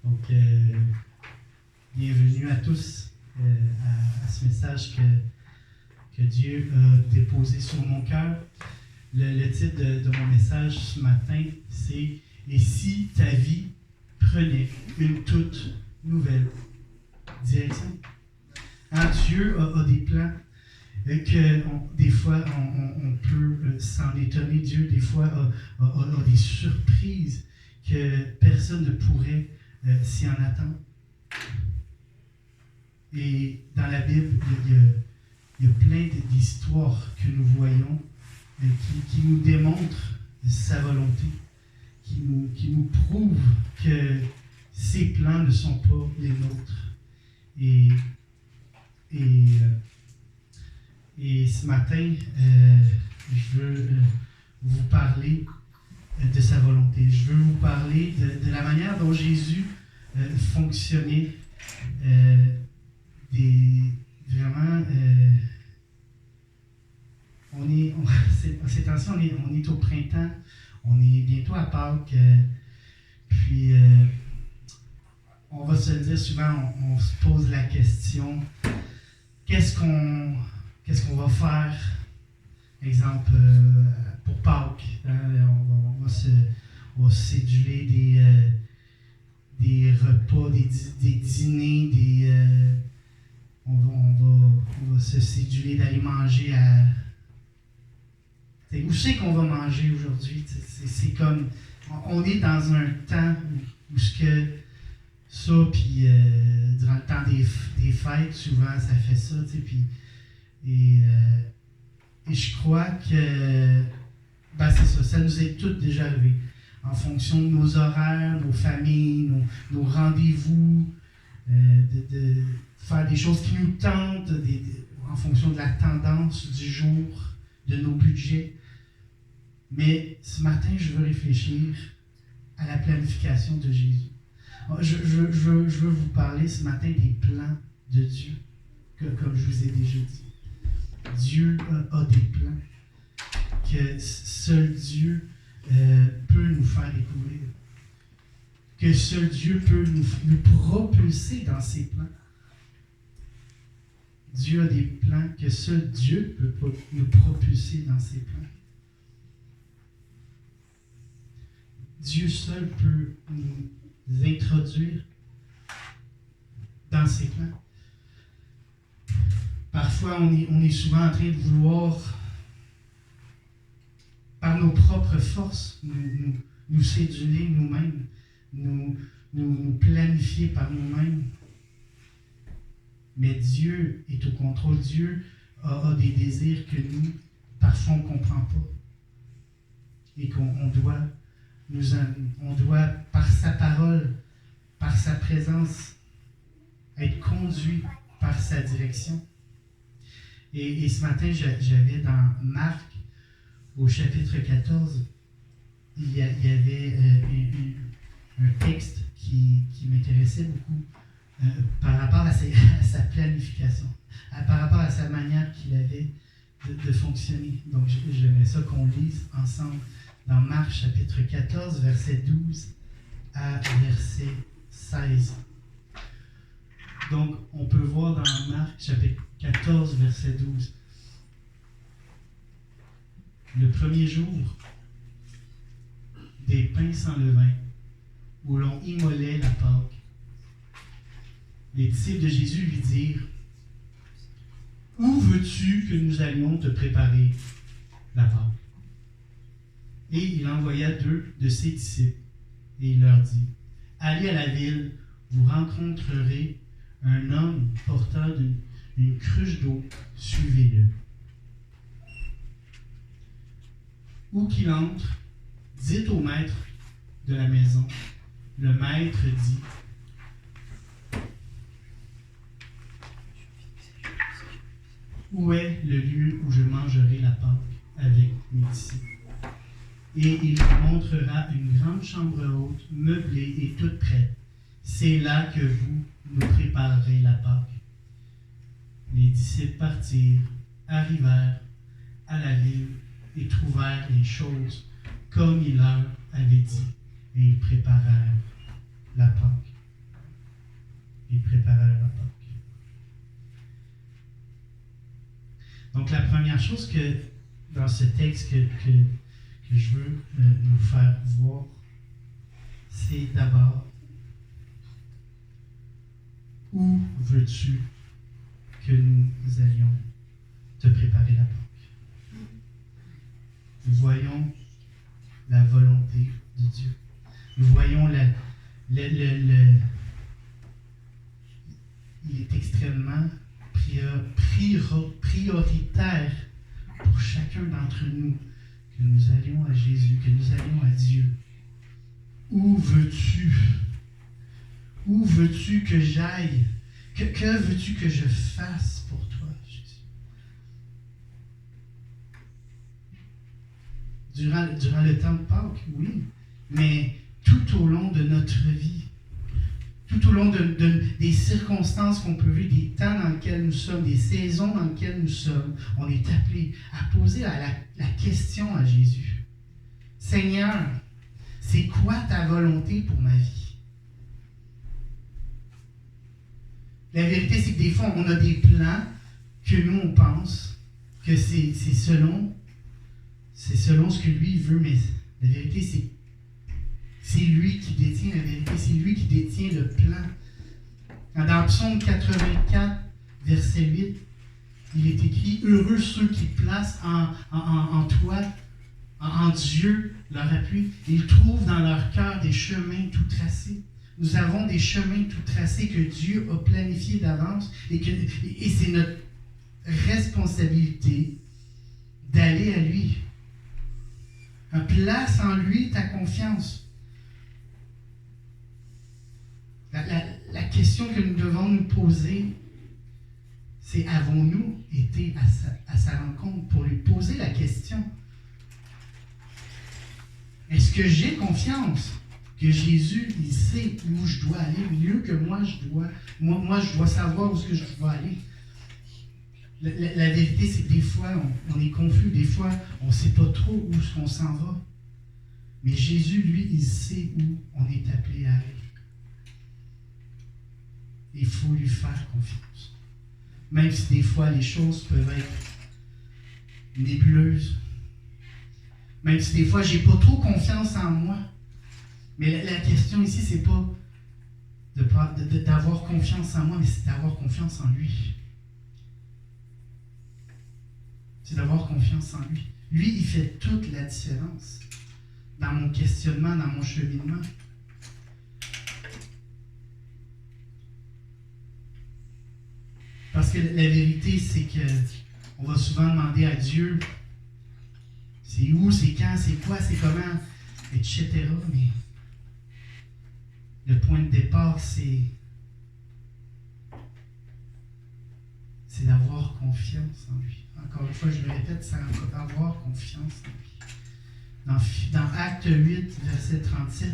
Donc, bienvenue à tous à ce message que Dieu a déposé sur mon cœur. Le titre de mon message ce matin, c'est « Et si ta vie prenait une toute nouvelle direction ?» Dieu a des plans que des fois on peut s'en étonner. Dieu, des fois, a des surprises que personne ne pourrait s'y en attendre. Et dans la Bible, il y a plein d'histoires que nous voyons qui nous démontrent sa volonté, qui nous prouvent que ses plans ne sont pas les nôtres. Et ce matin, je veux vous parler de sa volonté. Je veux vous parler de la manière dont Jésus fonctionnait. Ces temps-ci, on est au printemps, on est bientôt à Pâques, puis on va se le dire souvent, on se pose la question, qu'est-ce qu'on va faire, exemple, pour Pâques, hein? On va se céduler des repas, des dîners, on va se céduler d'aller manger à... Où c'est qu'on va manger aujourd'hui? C'est comme... On est dans un temps où ce que ça, puis durant le temps des fêtes, souvent, ça fait ça, tu sais, puis... Et je crois que... c'est ça, ça nous est tout déjà arrivé. En fonction de nos horaires, nos familles, nos rendez-vous, de faire des choses qui nous tentent, en fonction de la tendance du jour, de nos budgets. Mais ce matin, je veux réfléchir à la planification de Jésus. Je veux vous parler ce matin des plans de Dieu, comme je vous ai déjà dit. Dieu a des plans que seul Dieu peut nous faire découvrir, que seul Dieu peut nous propulser dans ses plans. Dieu a des plans que seul Dieu peut nous propulser dans ses plans. Dieu seul peut nous introduire dans ses plans. Parfois, on est souvent en train de vouloir, par nos propres forces, nous céduler nous-mêmes, nous planifier par nous-mêmes. Mais Dieu est au contrôle. Dieu a des désirs que nous, parfois, on ne comprend pas. Et qu'on doit, par sa parole, par sa présence, être conduit par sa direction. Et ce matin, j'avais dans Marc, au chapitre 14, il y avait un texte qui m'intéressait beaucoup par rapport à sa planification, par rapport à sa manière qu'il avait de fonctionner. Donc, j'aimerais ça qu'on lise ensemble dans Marc, chapitre 14, verset 12 à verset 16. Donc, on peut voir dans Marc, chapitre 14, verset 12. Le premier jour des pains sans levain, où l'on immolait la Pâque, les disciples de Jésus lui dirent : « Où veux-tu que nous allions te préparer la Pâque ? » Et il envoya 2 de ses disciples, et il leur dit : « Allez à la ville, vous rencontrerez un homme portant une cruche d'eau, suivez-le. Où qu'il entre, dites au maître de la maison. Le maître dit : où est le lieu où je mangerai la Pâque avec mes disciples ? Et il vous montrera une grande chambre haute, meublée et toute prête. C'est là que vous nous préparerez la Pâque. Les disciples partirent, arrivèrent à la ville et trouvèrent les choses comme il leur avait dit, et ils préparèrent la Pâque. chose que, dans ce texte que je veux nous faire voir, c'est d'abord, où veux-tu que nous allions te préparer la Pâque? Nous voyons la volonté de Dieu. Nous voyons il est extrêmement prioritaire pour chacun d'entre nous que nous allions à Jésus, que nous allions à Dieu. Où veux-tu? Où veux-tu que j'aille? Que veux-tu que je fasse pour toi, Jésus? Durant le temps de Pâques, oui, mais tout au long de notre vie, tout au long des circonstances qu'on peut vivre, des temps dans lesquels nous sommes, des saisons dans lesquelles nous sommes, on est appelé à poser la question à Jésus. Seigneur, c'est quoi ta volonté pour ma vie? La vérité, c'est que des fois, on a des plans que nous, on pense que c'est selon ce que lui veut, mais la vérité, c'est lui qui détient la vérité, c'est lui qui détient le plan. Dans Psaume 84, verset 8, il est écrit « Heureux ceux qui placent en toi, en Dieu, leur appui. Ils trouvent dans leur cœur des chemins tout tracés. » Nous avons des chemins tout tracés que Dieu a planifiés d'avance et c'est notre responsabilité d'aller à lui. Place en lui ta confiance. La question que nous devons nous poser, c'est avons-nous été à sa rencontre pour lui poser la question? Est-ce que j'ai confiance que Jésus, il sait où je dois aller mieux que moi je dois savoir où est-ce que je dois aller? La vérité, c'est que des fois, on est confus, des fois, on ne sait pas trop où on s'en va. Mais Jésus, lui, il sait où on est appelé à aller. Il faut lui faire confiance. Même si des fois, les choses peuvent être nébuleuses. Même si des fois, je n'ai pas trop confiance en moi. Mais la question ici, c'est pas d'avoir confiance en moi, mais c'est d'avoir confiance en lui. C'est d'avoir confiance en lui. Lui, il fait toute la différence dans mon questionnement, dans mon cheminement. Parce que la vérité, c'est qu'on va souvent demander à Dieu, c'est où, c'est quand, c'est quoi, c'est comment, etc. Mais le point de départ, c'est d'avoir confiance en lui. Encore une fois, je le répète, c'est d'avoir confiance en lui. Dans Acte 8, verset 37,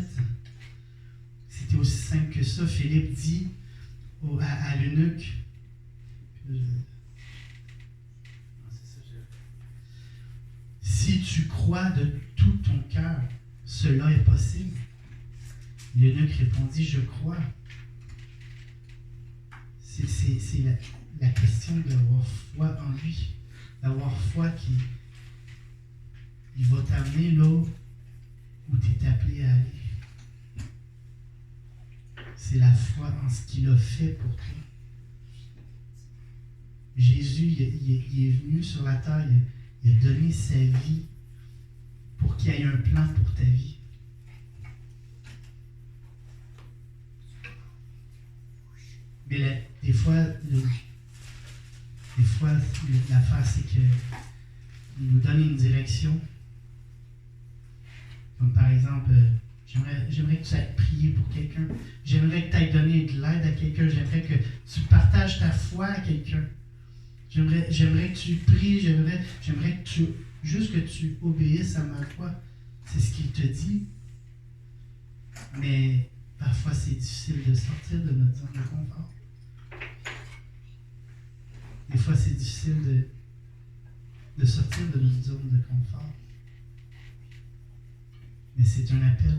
c'était aussi simple que ça. Philippe dit à l'eunuque, si tu crois de tout ton cœur, cela est possible. L'eunuque répondit, je crois. C'est la question d'avoir foi en lui, d'avoir foi qu'il va t'amener là où tu es appelé à aller. C'est la foi en ce qu'il a fait pour toi. Jésus, il est venu sur la terre, il a donné sa vie pour qu'il y ait un plan pour ta vie. Mais des fois, l'affaire, c'est qu'il nous donne une direction. Comme par exemple, j'aimerais que tu ailles prier pour quelqu'un. J'aimerais que tu ailles donner de l'aide à quelqu'un. J'aimerais que tu partages ta foi à quelqu'un. J'aimerais que tu pries. J'aimerais que juste que tu obéisses à ma voix. C'est ce qu'il te dit. Mais parfois, c'est difficile de sortir de notre zone de confort. Des fois, c'est difficile de sortir de notre zone de confort. Mais c'est un appel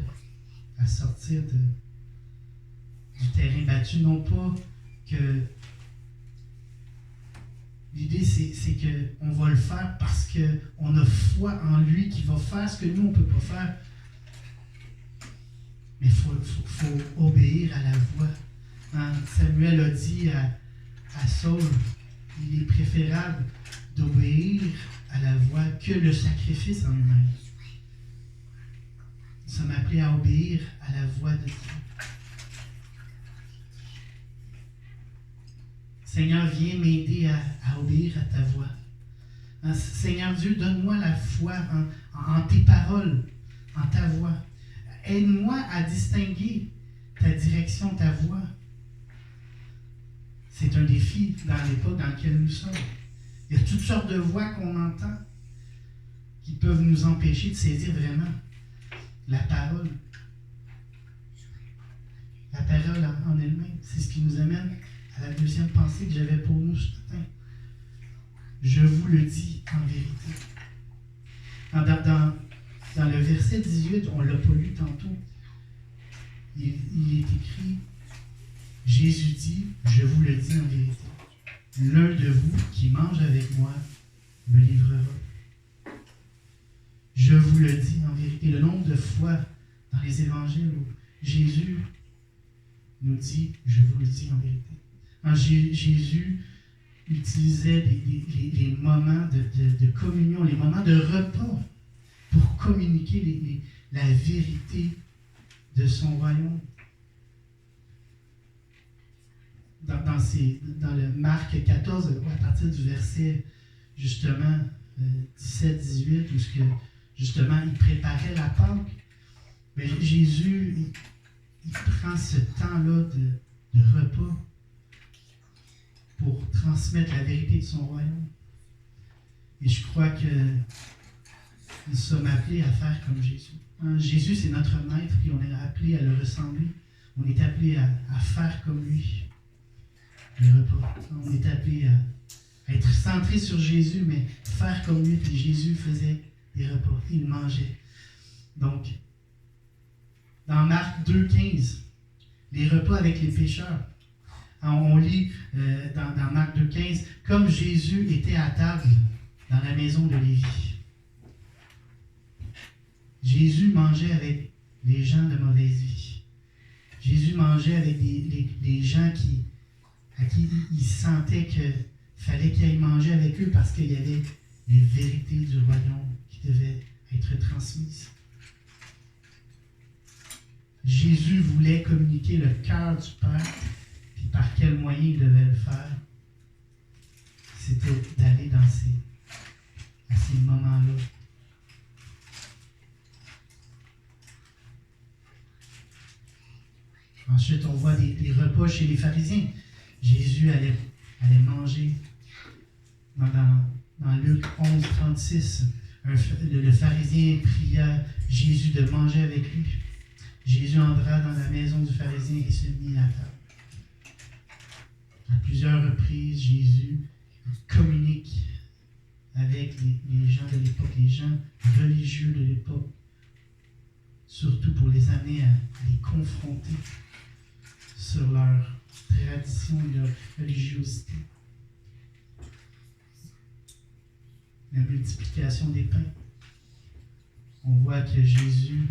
à sortir du terrain battu. Non pas que L'idée, c'est qu'on va le faire parce qu'on a foi en lui qui va faire ce que nous, on ne peut pas faire. Mais il faut obéir à la voix. Hein? Samuel a dit à Saul, il est préférable d'obéir à la voix que le sacrifice en lui-même. Nous sommes appelés à obéir à la voix de Dieu. Seigneur, viens m'aider à obéir à ta voix. Hein, Seigneur Dieu, donne-moi la foi en tes paroles, en ta voix. Aide-moi à distinguer ta direction, ta voix. C'est un défi dans l'époque dans lequel nous sommes. Il y a toutes sortes de voix qu'on entend qui peuvent nous empêcher de saisir vraiment la parole. La parole en elle-même, c'est ce qui nous amène à la deuxième pensée que j'avais pour nous ce matin. Je vous le dis en vérité. Dans le verset 18, on ne l'a pas lu tantôt, il est écrit, Jésus dit, je vous le dis en vérité, l'un de vous qui mange avec moi me livrera. Je vous le dis en vérité. Le nombre de fois dans les évangiles où Jésus nous dit, je vous le dis en vérité. Quand Jésus utilisait les moments de communion, les moments de repas pour communiquer la vérité de son royaume. Dans le Marc 14, à partir du verset justement 17-18, où justement il préparait la Pâque, mais Jésus il prend ce temps-là de repas pour transmettre la vérité de son royaume. Et je crois que nous sommes appelés à faire comme Jésus. Hein, Jésus, c'est notre maître, et on est appelé à le ressembler. On est appelé à faire comme lui. Le repas. On est appelé à être centré sur Jésus, mais faire comme lui. Puis Jésus faisait des repas. Il mangeait. Donc, dans Marc 2,15, les repas avec les pécheurs. On lit dans Marc 2,15, comme Jésus était à table dans la maison de Lévi. Jésus mangeait avec les gens de mauvaise vie. Jésus mangeait avec les gens à qui il sentait qu'il fallait qu'il aille manger avec eux parce qu'il y avait les vérités du royaume qui devaient être transmises. Jésus voulait communiquer le cœur du Père, puis par quel moyen il devait le faire? C'était d'aller à ces moments-là. Ensuite, on voit des repas chez les pharisiens. Jésus allait manger. Dans Luc 11, 36, le pharisien pria Jésus de manger avec lui. Jésus entra dans la maison du pharisien et se mit à table. À plusieurs reprises, Jésus communique avec les gens de l'époque, les gens religieux de l'époque, surtout pour les amener à les confronter sur leur tradition et leur religiosité. La multiplication des pains. On voit que Jésus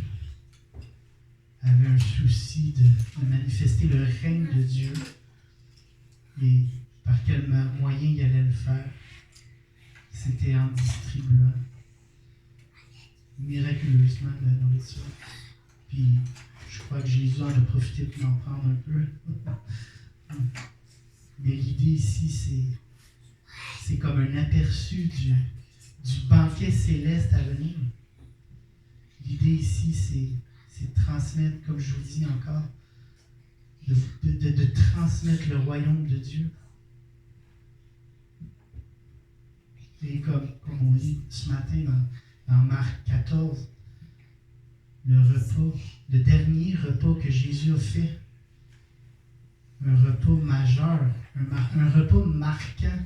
avait un souci de manifester le règne de Dieu et par quel moyen il allait le faire. C'était en distribuant miraculeusement de la nourriture. Puis je crois que Jésus en a profité pour en prendre un peu. Mais l'idée ici, c'est comme un aperçu du banquet céleste à venir. L'idée ici, c'est de transmettre, comme je vous dis encore, de transmettre le royaume de Dieu. Et comme on lit ce matin dans Marc 14, le dernier repas que Jésus a fait, un repas majeur, un repas marquant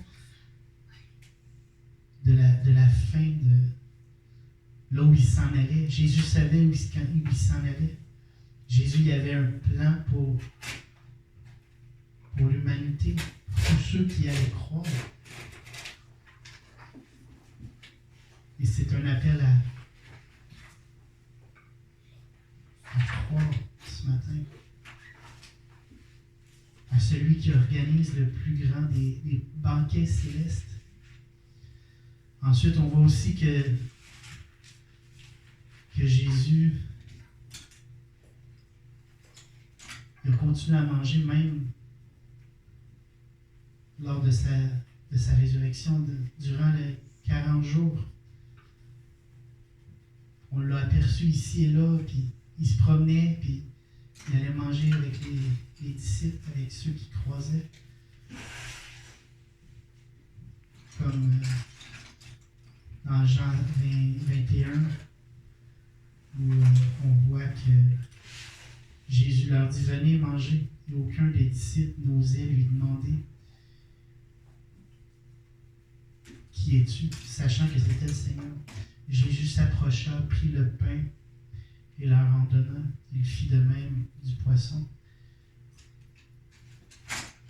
de la fin de là où il s'en allait. Jésus savait où il s'en allait. Jésus il avait un plan pour l'humanité, pour tous ceux qui allaient croire. celui qui organise le plus grand des banquets célestes. Ensuite, on voit aussi que Jésus il a continué à manger même lors de sa résurrection durant les 40 jours. On l'a aperçu ici et là, puis il se promenait, puis il allait manger avec les disciples, avec ceux qui croisaient. Comme dans Jean 21, où on voit que Jésus leur dit « Venez manger ». Et aucun des disciples n'osait lui demander « Qui es-tu ?» sachant que c'était le Seigneur. Jésus s'approcha, prit le pain et leur en donna. Il fit de même du poisson.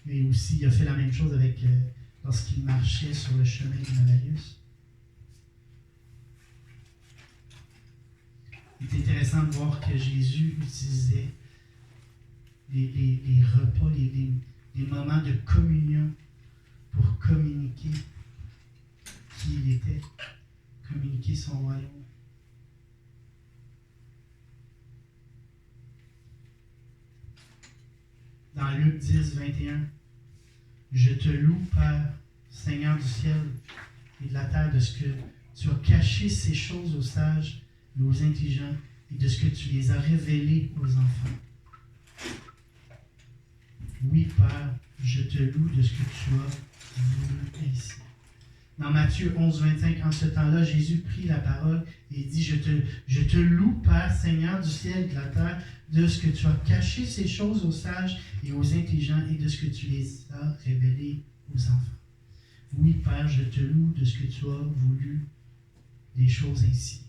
Et aussi, il a fait la même chose avec lorsqu'il marchait sur le chemin d'Emmaüs. Il est intéressant de voir que Jésus utilisait les repas, les moments de communion pour communiquer qui il était, communiquer son royaume. Dans Luc 10, 21, « Je te loue, Père, Seigneur du ciel et de la terre, de ce que tu as caché ces choses aux sages et aux intelligents, et de ce que tu les as révélées aux enfants. Oui, Père, je te loue de ce que tu as voulu ainsi. » Dans Matthieu 11, 25, en ce temps-là, Jésus prit la parole et dit, je te loue, Père, Seigneur du ciel et de la terre, de ce que tu as caché ces choses aux sages et aux intelligents, et de ce que tu les as révélées aux enfants. Oui, Père, je te loue de ce que tu as voulu des choses ainsi.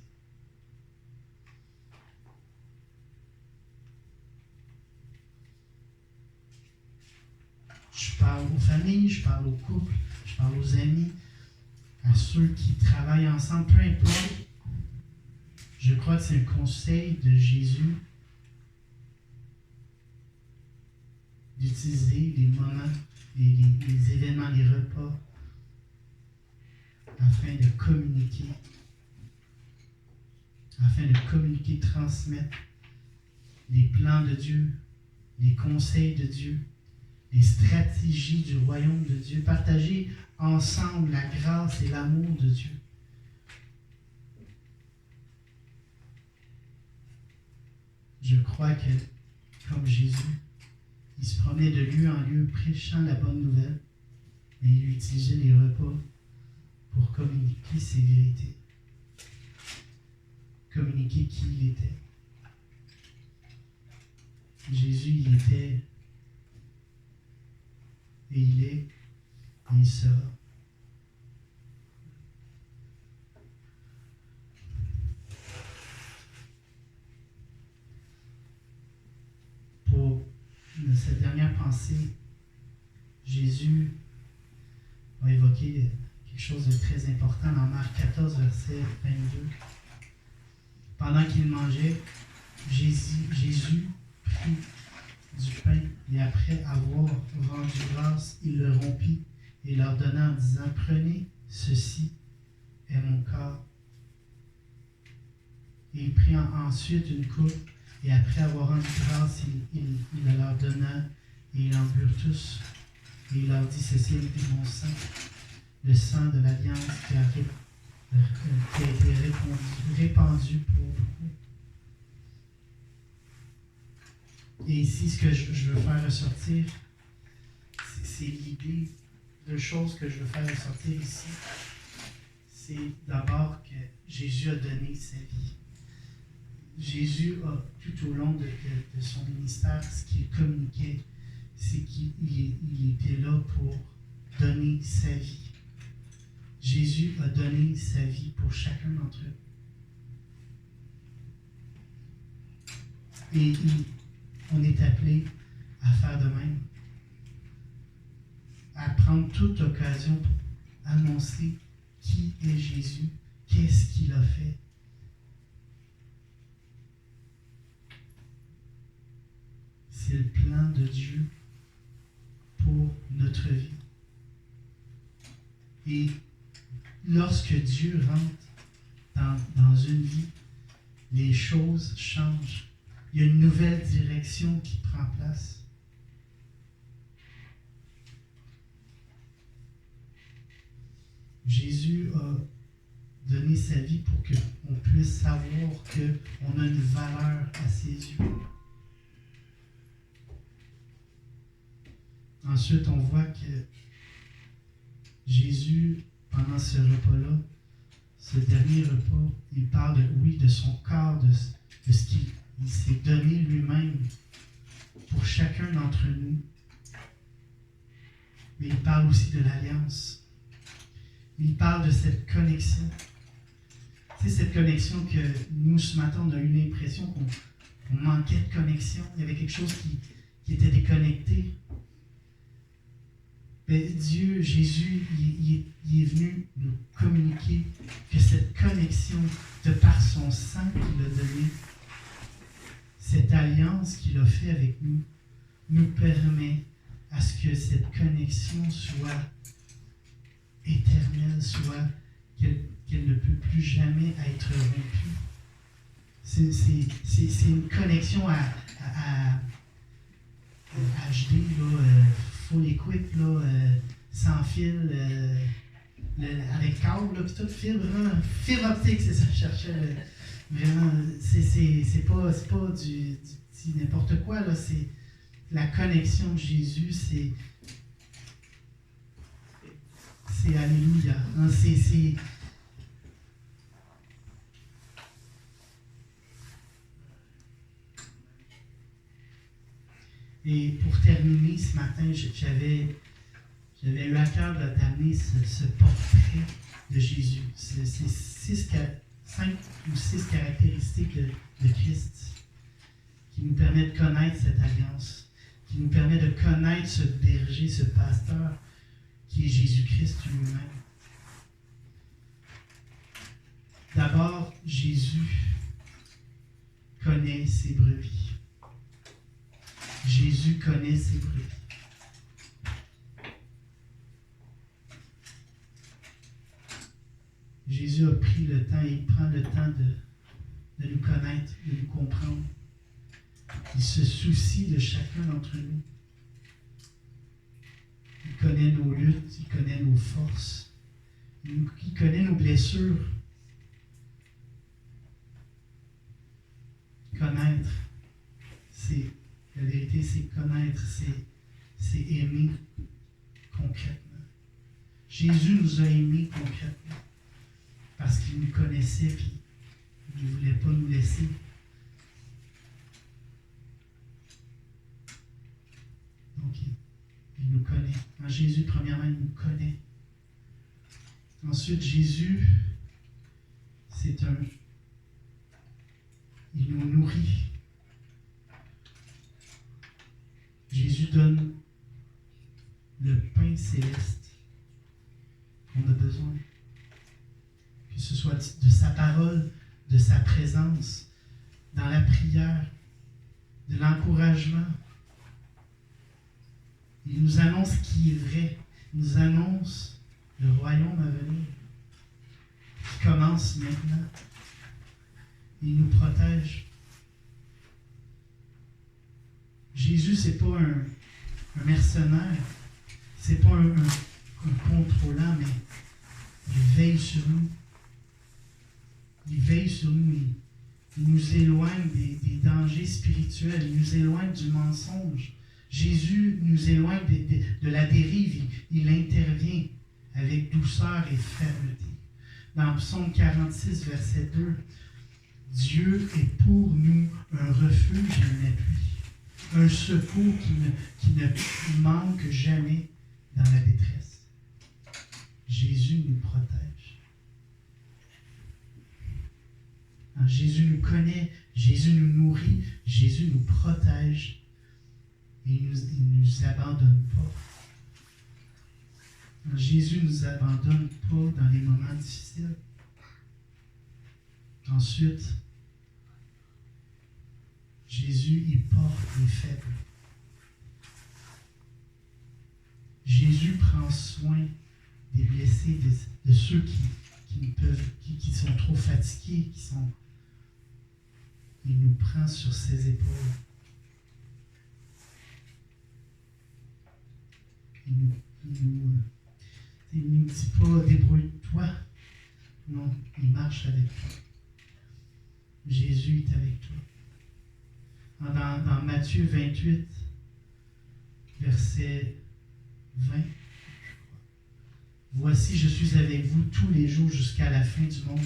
Je parle aux familles, je parle aux couples, je parle aux amis, à ceux qui travaillent ensemble, peu importe. Je crois que c'est un conseil de Jésus d'utiliser les moments, les événements, les repas, afin de communiquer, transmettre les plans de Dieu, les conseils de Dieu, les stratégies du royaume de Dieu, partager ensemble la grâce et l'amour de Dieu. Je crois que, comme Jésus, il se promenait de lieu en lieu prêchant la bonne nouvelle, et il utilisait les repas pour communiquer ses vérités, communiquer qui il était. Jésus, il était, et il est, et il sera. Pour cette dernière pensée, Jésus a évoqué quelque chose de très important dans Marc 14, verset 22. Pendant qu'il mangeait, Jésus prit du pain et après avoir rendu grâce, il le rompit et leur donna en disant, « Prenez, ceci est mon corps. » Et il prit ensuite une coupe et après avoir rendu grâce, il la leur donna et ils en burent tous. Et il leur dit, « Ceci est mon sang, le sang de l'alliance qui a été répandu pour beaucoup. » Et ici, ce que je veux faire ressortir, c'est l'idée de choses que je veux faire ressortir ici. C'est d'abord que Jésus a donné sa vie. Jésus a, tout au long de son ministère, ce qu'il communiquait, c'est qu'il était là pour donner sa vie. Jésus a donné sa vie pour chacun d'entre eux. Et on est appelé à faire de même, à prendre toute occasion pour annoncer qui est Jésus, qu'est-ce qu'il a fait. C'est le plan de Dieu notre vie. Et lorsque Dieu rentre dans une vie, les choses changent. Il y a une nouvelle direction qui prend place. Jésus a donné sa vie pour qu'on puisse savoir qu'on a une valeur à ses yeux. Ensuite, on voit que Jésus, pendant ce repas-là, ce dernier repas, il parle, de son corps, de ce qu'il s'est donné lui-même pour chacun d'entre nous. Mais il parle aussi de l'alliance. Il parle de cette connexion. C'est cette connexion que nous, ce matin, on a eu l'impression qu'on manquait de connexion. Il y avait quelque chose qui était déconnecté. Mais Dieu, Jésus, il est venu nous communiquer que cette connexion, de par son sang qu'il a donné, cette alliance qu'il a fait avec nous, nous permet à ce que cette connexion soit éternelle, soit qu'elle ne peut plus jamais être rompue. C'est une connexion à HD, full equip, sans fil, avec câble, puis tout, fibre optique, c'est ça que je cherchais. Vraiment, c'est pas du n'importe quoi, là, c'est la connexion de Jésus, c'est alléluia. Hein, Et pour terminer ce matin, j'avais eu à cœur d'amener ce portrait de Jésus. C'est 5 ou 6 caractéristiques de Christ qui nous permettent de connaître cette alliance, qui nous permet de connaître ce berger, ce pasteur qui est Jésus-Christ lui-même. D'abord, Jésus connaît ses brebis. Jésus connaît ses brebis. Jésus a pris le temps et il prend le temps de nous connaître, de nous comprendre. Il se soucie de chacun d'entre nous. Il connaît nos luttes, il connaît nos forces, il connaît nos blessures. Connaître, la vérité, c'est connaître, c'est aimer concrètement. Jésus nous a aimés concrètement parce qu'il nous connaissait et il ne voulait pas nous laisser. Donc, il nous connaît. En Jésus, premièrement, il nous connaît. Ensuite, Jésus, il nous nourrit. Jésus donne le pain céleste qu'on a besoin. Que ce soit de sa parole, de sa présence, dans la prière, de l'encouragement. Il nous annonce qui est vrai. Il nous annonce le royaume à venir qui commence maintenant. Il nous protège. Jésus, c'est pas un mercenaire, c'est pas un contrôlant, mais il veille sur nous. Il veille sur nous. Il nous éloigne des dangers spirituels. Il nous éloigne du mensonge. Jésus nous éloigne de la dérive. Il intervient avec douceur et fermeté. Dans Psaume 46, verset 2, Dieu est pour nous un refuge et un appui, un secours qui ne manque jamais dans la détresse. Jésus nous protège. Alors, Jésus nous connaît, Jésus nous nourrit, Jésus nous protège et il ne nous abandonne pas. Alors, Jésus ne nous abandonne pas dans les moments difficiles. Ensuite, Jésus, il porte les faibles. Jésus soin des blessés, de ceux qui sont trop fatigués, il nous prend sur ses épaules. Il nous dit pas débrouille-toi. Non, il marche avec toi. Jésus est avec toi. Dans Matthieu 28, verset 20, voici, je suis avec vous tous les jours jusqu'à la fin du monde.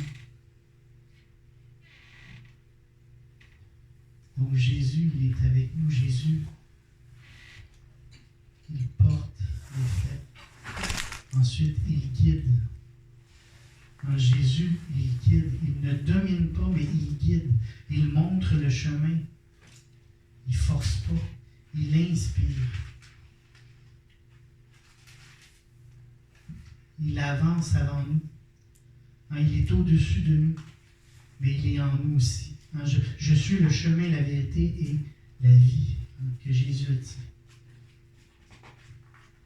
Donc Jésus, il est avec nous. Jésus, il porte les faits. Ensuite, il guide. En Jésus, il guide. Il ne domine pas, mais il guide. Il montre le chemin. Il ne force pas. Il inspire. Il avance avant nous. Il est au-dessus de nous, mais il est en nous aussi. Je suis le chemin, la vérité et la vie, que Jésus a dit.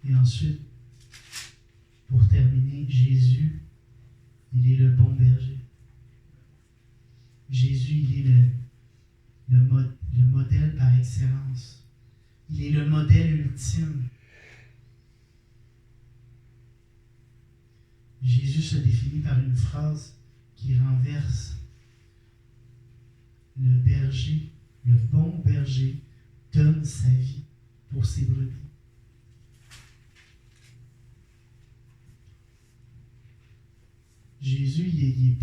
Et ensuite, pour terminer, Jésus, il est le bon berger. Jésus, il est le modèle par excellence. Il est le modèle ultime. Jésus se définit par une phrase qui renverse. Le berger, le bon berger, donne sa vie pour ses brebis. Jésus, il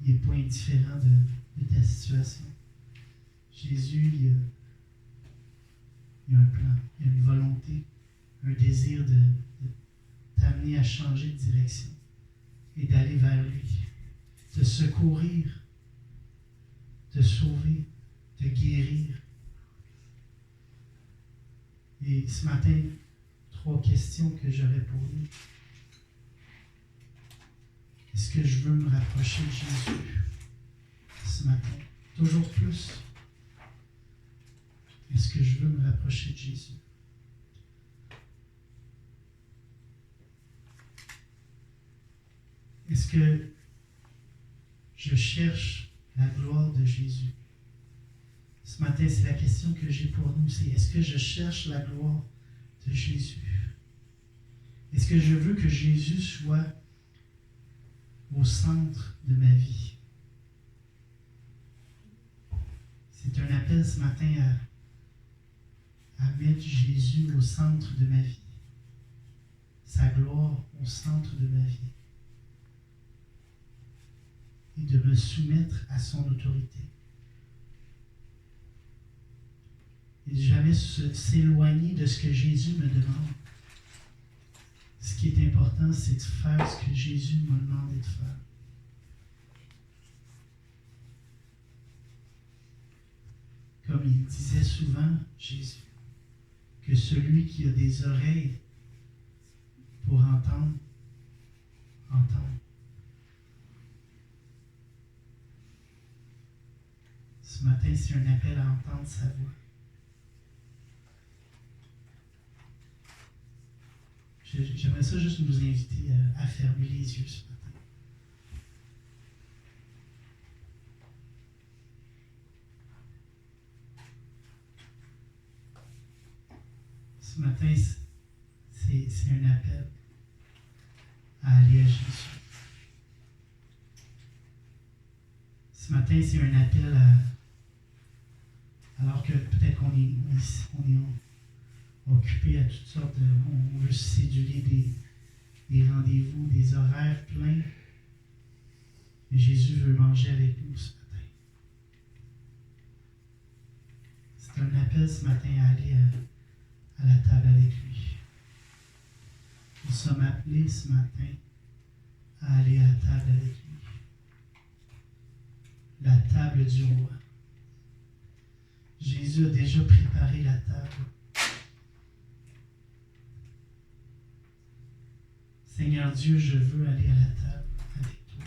n'est pas indifférent de ta situation. Jésus, il a un plan, il a une volonté, un désir de t'amener à changer de direction et d'aller vers lui, te secourir, te sauver, te guérir. Et ce matin, 3 questions que j'aurais pour nous. Est-ce que je veux me rapprocher de Jésus ce matin? Toujours plus. Est-ce que je veux me rapprocher de Jésus? Est-ce que je cherche la gloire de Jésus? Ce matin, c'est la question que j'ai pour nous, c'est est-ce que je cherche la gloire de Jésus? Est-ce que je veux que Jésus soit au centre de ma vie? C'est un appel ce matin à mettre Jésus au centre de ma vie, sa gloire au centre de ma vie, et de me soumettre à son autorité. Et jamais s'éloigner de ce que Jésus me demande. Ce qui est important, c'est de faire ce que Jésus m'a demandé de faire. Comme il disait souvent, Jésus, que celui qui a des oreilles pour entendre, entende. Ce matin, c'est un appel à entendre sa voix. J'aimerais ça juste nous inviter à fermer les yeux ce matin. Ce matin, c'est un appel à aller à Jésus. Ce matin, c'est un appel alors que peut-être qu'on est occupé à toutes sortes de... On veut céduler des rendez-vous, des horaires pleins. Mais Jésus veut manger avec nous ce matin. C'est un appel ce matin à aller à la table avec lui. Nous sommes appelés ce matin à aller à la table avec lui. La table du roi. Jésus a déjà préparé la table. Seigneur Dieu, je veux aller à la table avec toi.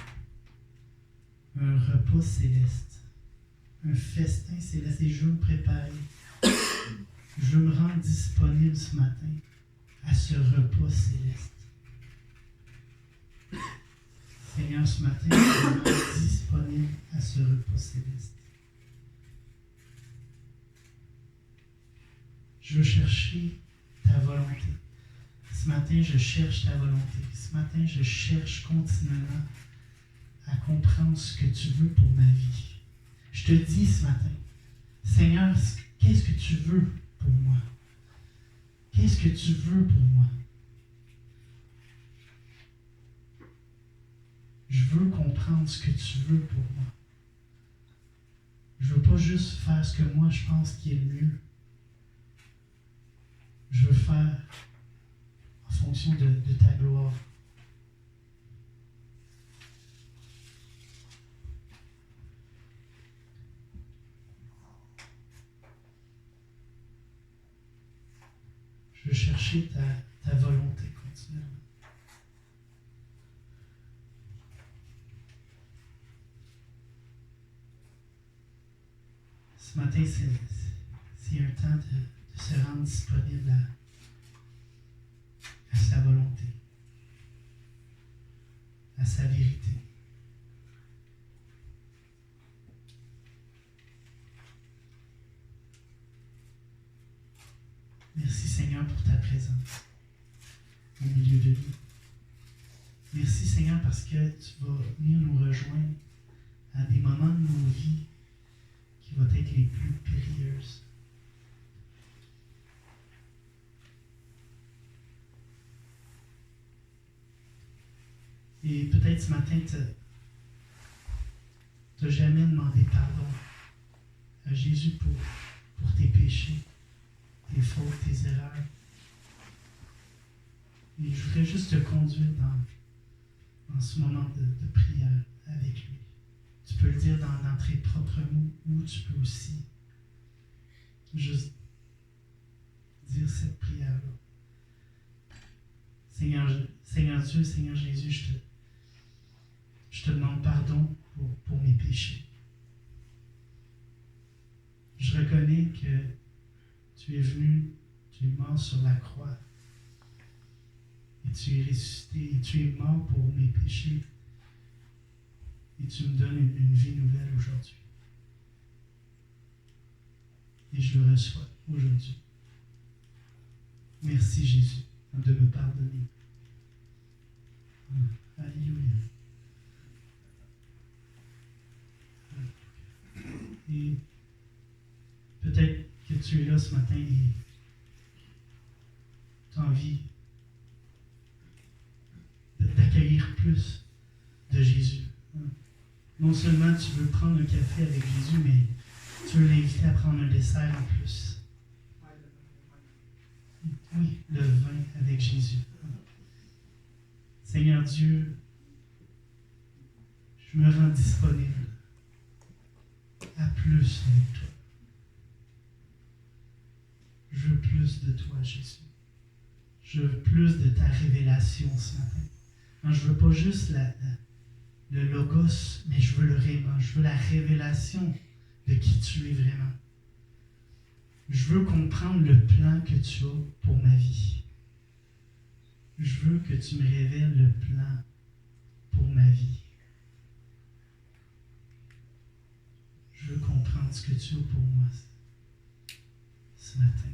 Un repas céleste, un festin céleste, et je veux me préparer. Je veux me rendre disponible ce matin à ce repas céleste. Seigneur, ce matin, je me rends disponible à ce repas céleste. Je veux chercher ta volonté. Ce matin, je cherche ta volonté. Ce matin, je cherche continuellement à comprendre ce que tu veux pour ma vie. Je te dis ce matin, Seigneur, qu'est-ce que tu veux pour moi? Qu'est-ce que tu veux pour moi? Je veux comprendre ce que tu veux pour moi. Je veux pas juste faire ce que moi je pense qui est le mieux. Je veux faire en fonction de ta gloire. Je veux chercher ta volonté continuellement. Ce matin, c'est un temps de se rendre disponible à sa volonté, à sa vérité. Merci Seigneur pour ta présence au milieu de nous. Merci Seigneur parce que tu vas venir nous rejoindre à des moments de nos vies qui vont être les plus périlleuses. Et peut-être ce matin, tu n'as jamais demandé pardon à Jésus pour tes péchés, tes fautes, tes erreurs. Et je voudrais juste te conduire dans ce moment de prière avec lui. Tu peux le dire dans tes propres mots ou tu peux aussi juste dire cette prière-là. Seigneur Dieu, Seigneur Jésus, je te demande pardon pour mes péchés. Je reconnais que tu es venu, tu es mort sur la croix et tu es ressuscité et tu es mort pour mes péchés. Et tu me donnes une vie nouvelle aujourd'hui. Et je le reçois aujourd'hui. Merci Jésus de me pardonner. Alléluia. Et peut-être que tu es là ce matin et tu as envie d'accueillir plus de Jésus. Non seulement tu veux prendre un café avec Jésus, mais tu veux l'inviter à prendre un dessert en plus. Oui, le vin avec Jésus. Seigneur Dieu, je me rends disponible à plus avec toi. Je veux plus de toi, Jésus. Je veux plus de ta révélation ce matin. Non, je ne veux pas juste le logos, mais je veux le réma. Je veux la révélation de qui tu es vraiment. Je veux comprendre le plan que tu as pour ma vie. Je veux que tu me révèles le plan pour ma vie. Je veux comprendre ce que tu as pour moi ce matin.